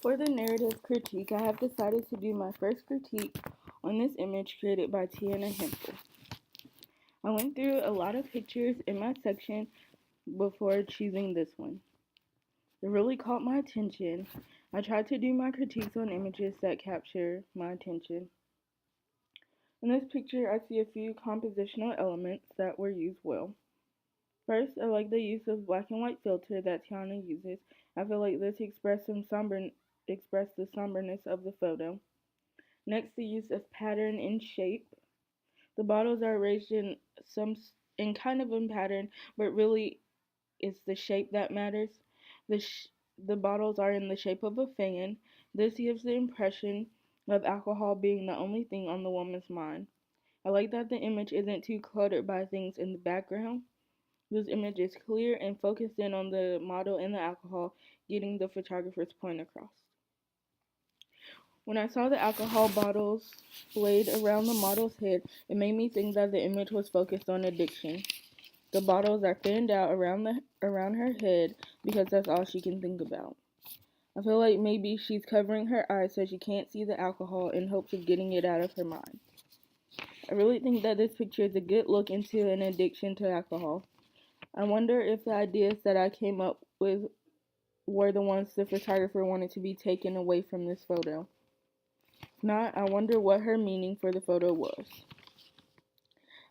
For the narrative critique, I have decided to do my first critique on this image created by Tiana Hempel. I went through a lot of pictures in my section before choosing this one. It really caught my attention. I tried to do my critiques on images that capture my attention. In this picture, I see a few compositional elements that were used well. First, I like the use of black and white filter that Tiana uses. I feel like this expressed the somberness of the photo. Next, the use of pattern and shape. The bottles are arranged in kind of a pattern, but really it's the shape that matters. The bottles are in the shape of a fan. This gives the impression of alcohol being the only thing on the woman's mind. I like that the image isn't too cluttered by things in the background. This image is clear and focused in on the model and the alcohol, getting the photographer's point across. When I saw the alcohol bottles laid around the model's head, it made me think that the image was focused on addiction. The bottles are fanned out around her head because that's all she can think about. I feel like maybe she's covering her eyes so she can't see the alcohol in hopes of getting it out of her mind. I really think that this picture is a good look into an addiction to alcohol. I wonder if the ideas that I came up with were the ones the photographer wanted to be taken away from this photo. If not, I wonder what her meaning for the photo was.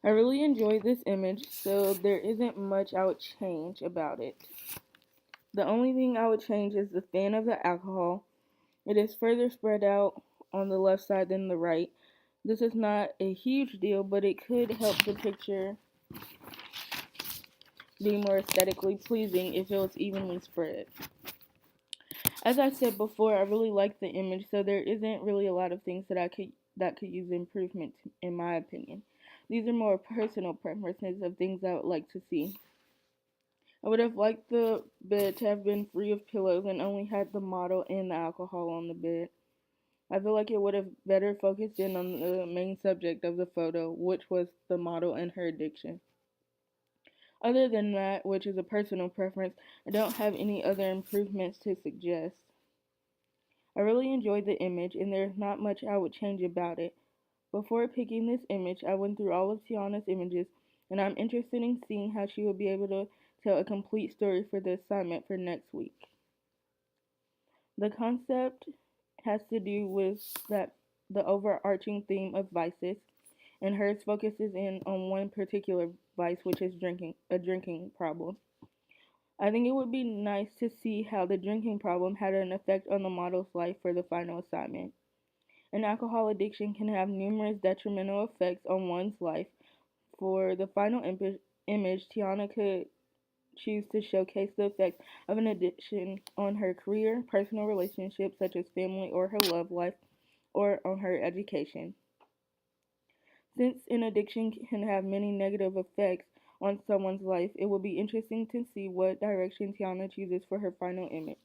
I really enjoyed this image, so there isn't much I would change about it. The only thing I would change is the fan of the alcohol. It is further spread out on the left side than the right. This is not a huge deal, but it could help the picture be more aesthetically pleasing if it was evenly spread. As I said before, I really like the image, so there isn't really a lot of things that could use improvement in my opinion. These are more personal preferences of things I would like to see. I would have liked the bed to have been free of pillows and only had the model and the alcohol on the bed. I feel like it would have better focused in on the main subject of the photo, which was the model and her addiction. Other than that, which is a personal preference, I don't have any other improvements to suggest. I really enjoyed the image, and there's not much I would change about it. Before picking this image, I went through all of Tiana's images, and I'm interested in seeing how she will be able to tell a complete story for the assignment for next week. The concept has to do with the overarching theme of vices, and hers focuses in on one particular vice, which is a drinking problem. I think it would be nice to see how the drinking problem had an effect on the model's life for the final assignment. An alcohol addiction can have numerous detrimental effects on one's life. For the final image, Tiana could choose to showcase the effects of an addiction on her career, personal relationships such as family or her love life, or on her education. Since an addiction can have many negative effects on someone's life, it will be interesting to see what direction Tiana chooses for her final image.